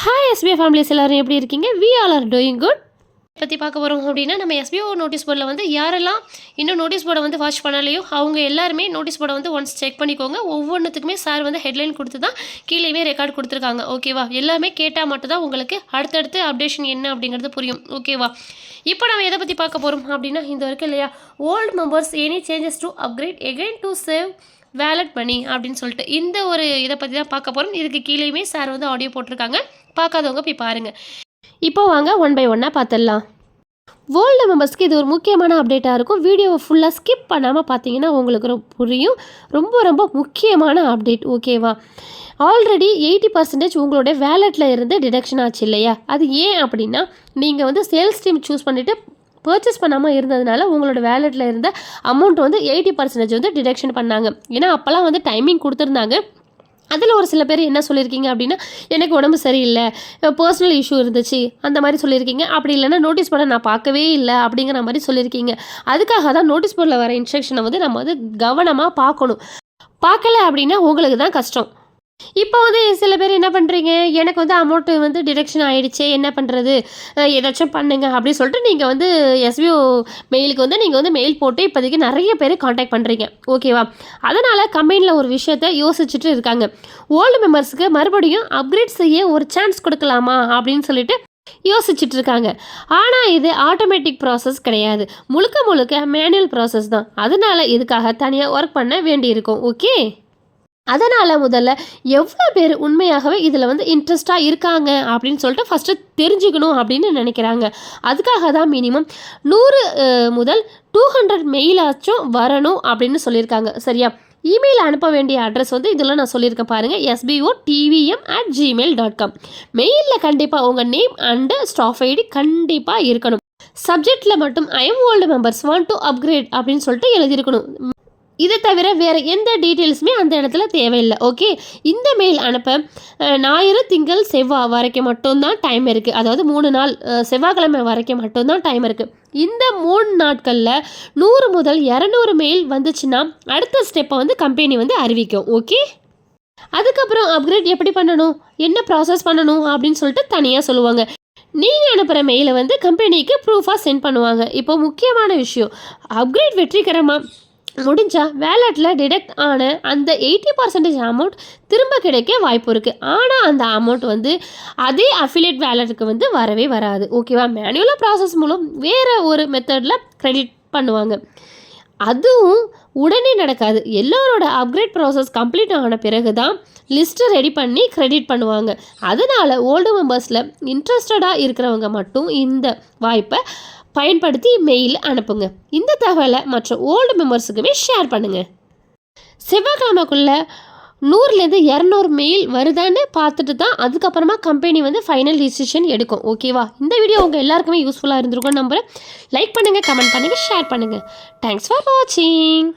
Hi SPO families எல்லோரும் எப்படி இருக்கீங்க? We all are doing good. பற்றி பார்க்க போகிறோம் அப்படின்னா, நம்ம எஸ்பிஓ நோட்டீஸ் போர்டில் வந்து யாரெல்லாம் இன்னும் நோட்டீஸ் போர்டை வந்து வாட்ச் பண்ணலையோ அவங்க எல்லாருமே நோட்டீஸ் போர்டை வந்து ஒன்ஸ் செக் பண்ணிக்கோங்க. ஒவ்வொன்றுத்துக்குமே சார் வந்து ஹெட்லைன் கொடுத்து தான் கீழேயுமே ரெக்கார்ட் கொடுத்துருக்காங்க. ஓகேவா? எல்லாமே கேட்டால் மட்டும்தான் உங்களுக்கு அடுத்தடுத்து அப்டேஷன் என்ன அப்படிங்கிறது புரியும். ஓகேவா? இப்போ நம்ம எதை பற்றி பார்க்க போகிறோம் அப்படின்னா, இந்த வரைக்கும் இல்லையா, old members any changes to upgrade again to save wallet money அப்படின்னு சொல்லிட்டு இந்த ஒரு இதை பற்றி தான் பார்க்க போகிறோம். இதுக்கு கீழேயுமே சார் வந்து ஆடியோ போட்டிருக்காங்க. பார்க்காதவங்க போய் பாருங்கள். இப்போ வாங்க ஒன் பை ஒன்னாக பார்த்துடலாம். வேர்ல்டு மெம்பர்ஸ்க்கு இது ஒரு முக்கியமான அப்டேட்டாக இருக்கும். வீடியோவை ஃபுல்லாக ஸ்கிப் பண்ணாமல் பார்த்தீங்கன்னா உங்களுக்கு புரியும். ரொம்ப ரொம்ப முக்கியமான அப்டேட். ஓகேவா? ஆல்ரெடி 80% உங்களோட வேலெட்டில் இருந்து டிடக்ஷன் ஆச்சு இல்லையா? அது ஏன் அப்படின்னா, நீங்கள் வந்து சேல்ஸ் டீம் சூஸ் பண்ணிவிட்டு பர்ச்சேஸ் பண்ணாமல் இருந்ததுனால உங்களோட வேலெட்டில் இருந்த அமௌண்ட் வந்து 80% வந்து டிடக்ஷன் பண்ணாங்க. ஏன்னா அப்போல்லாம் வந்து டைமிங் கொடுத்துருந்தாங்க. அதில் ஒரு சில பேர் என்ன சொல்லியிருக்கீங்க அப்படின்னா, எனக்கு உடம்பு சரியில்லை, பர்சனல் இஷ்யூ இருந்துச்சு, அந்த மாதிரி சொல்லியிருக்கீங்க. அப்படி இல்லைன்னா நோட்டீஸ் போர்டை நான் பார்க்கவே இல்லை அப்படிங்கிற மாதிரி சொல்லியிருக்கீங்க. அதுக்காக தான் நோட்டீஸ் போர்டில் வர இன்ஸ்ட்ரக்ஷனை வந்து நம்ம வந்து கவனமாக பார்க்கணும். பார்க்கல அப்படின்னா உங்களுக்கு தான் கஷ்டம். இப்போ வந்து சில பேர் என்ன பண்ணுறீங்க, எனக்கு வந்து அமௌண்ட்டு வந்து டிடக்ஷன் ஆகிடுச்சே, என்ன பண்ணுறது, ஏதாச்சும் பண்ணுங்க அப்படின்னு சொல்லிட்டு நீங்கள் வந்து எஸ்பிஓ மெயிலுக்கு வந்து நீங்கள் வந்து மெயில் போட்டு இப்போதைக்கு நிறைய பேர் காண்டாக்ட் பண்ணுறீங்க. ஓகேவா? அதனால் கம்பெனியில் ஒரு விஷயத்த யோசிச்சுட்டு இருக்காங்க. ஓல்டு மெம்பர்ஸுக்கு மறுபடியும் அப்கிரேட் செய்ய ஒரு சான்ஸ் கொடுக்கலாமா அப்படின்னு சொல்லிட்டு யோசிச்சுட்டு இருக்காங்க. ஆனால் இது ஆட்டோமேட்டிக் ப்ராசஸ் கிடையாது, முழுக்க முழுக்க மேனுவல் ப்ராசஸ் தான். அதனால் இதுக்காக தனியாக ஒர்க் பண்ண வேண்டியிருக்கும். ஓகே? அதனால் முதல்ல எவ்வளோ பேர் உண்மையாகவே இதில் வந்து இன்ட்ரெஸ்டாக இருக்காங்க அப்படின்னு சொல்லிட்டு ஃபஸ்ட்டு தெரிஞ்சுக்கணும் அப்படின்னு நினைக்கிறாங்க. அதுக்காக தான் மினிமம் 100 முதல் 200 மெயிலாச்சும் வரணும் அப்படின்னு சொல்லியிருக்காங்க. சரியா? இமெயில் அனுப்ப வேண்டிய அட்ரஸ் வந்து இதில் நான் சொல்லியிருக்கேன் பாருங்கள், sbotvm@gmail.com. மெயிலில் கண்டிப்பாக உங்கள் நேம் அண்டு ஸ்டாஃப் ஐடி கண்டிப்பாக இருக்கணும். சப்ஜெக்டில் மட்டும் I am old members want to upgrade அப்படின்னு சொல்லிட்டு எழுதியிருக்கணும். இதை தவிர வேறு எந்த டீட்டெயில்ஸுமே அந்த இடத்துல தேவையில்லை. ஓகே? இந்த மெயில் அனுப்ப ஞாயிறு திங்கள் செவ்வாய் வரைக்கும் மட்டும்தான் டைம் இருக்குது. அதாவது 3 நாள், செவ்வாய்க்கிழமை வரைக்கும் மட்டும்தான் டைம் இருக்குது. இந்த 3 நாட்களில் 100 முதல் 200 மெயில் வந்துச்சுன்னா அடுத்த ஸ்டெப்பை வந்து கம்பெனி வந்து அறிவிக்கும். ஓகே? அதுக்கப்புறம் அப்கிரேட் எப்படி பண்ணணும், என்ன ப்ராசஸ் பண்ணணும் அப்படின்னு சொல்லிட்டு தனியாக சொல்லுவாங்க. நீங்கள் அனுப்புகிற மெயிலை வந்து கம்பெனிக்கு ப்ரூஃபாக சென்ட் பண்ணுவாங்க. இப்போ முக்கியமான விஷயம், அப்கிரேட் வெற்றிகரமாக முடிஞ்சால் வேலெட்டில் டிடெக்ட் ஆன அந்த 80% அமௌண்ட் திரும்ப கிடைக்க வாய்ப்பு இருக்குது. ஆனால் அந்த அமௌண்ட் வந்து அதே அஃபிலியேட் வேலெட்டுக்கு வந்து வரவே வராது. ஓகேவா? மேனுவலாக ப்ராசஸ் மூலம் வேறு ஒரு மெத்தடில் க்ரெடிட் பண்ணுவாங்க. அதுவும் உடனே நடக்காது. எல்லோரோட அப்கிரேட் ப்ராசஸ் கம்ப்ளீட் ஆன பிறகு தான் லிஸ்ட்டு ரெடி பண்ணி க்ரெடிட் பண்ணுவாங்க. அதனால் ஓல்டு மெம்பர்ஸில் இன்ட்ரெஸ்டடாக இருக்கிறவங்க மட்டும் இந்த வாய்ப்பை பயன்படுத்தி மெயில் அனுப்புங்க. இந்த தகவலை மற்ற ஓல்டு மெம்பர்ஸுக்குமே ஷேர் பண்ணுங்கள். செவ்வாய்க்கிழமைக்குள்ளே 100லேருந்து 200 மெயில் வருதான்னு பார்த்துட்டு தான் அதுக்கப்புறமா கம்பெனி வந்து ஃபைனல் டிசிஷன் எடுக்கும். ஓகேவா? இந்த வீடியோ உங்கள் எல்லாருக்குமே யூஸ்ஃபுல்லாக இருந்திருக்கும்னு நம்புகிறேன். லைக் பண்ணுங்கள், கமெண்ட் பண்ணுங்கள், ஷேர் பண்ணுங்கள். தேங்க்ஸ் ஃபார் வாட்சிங்.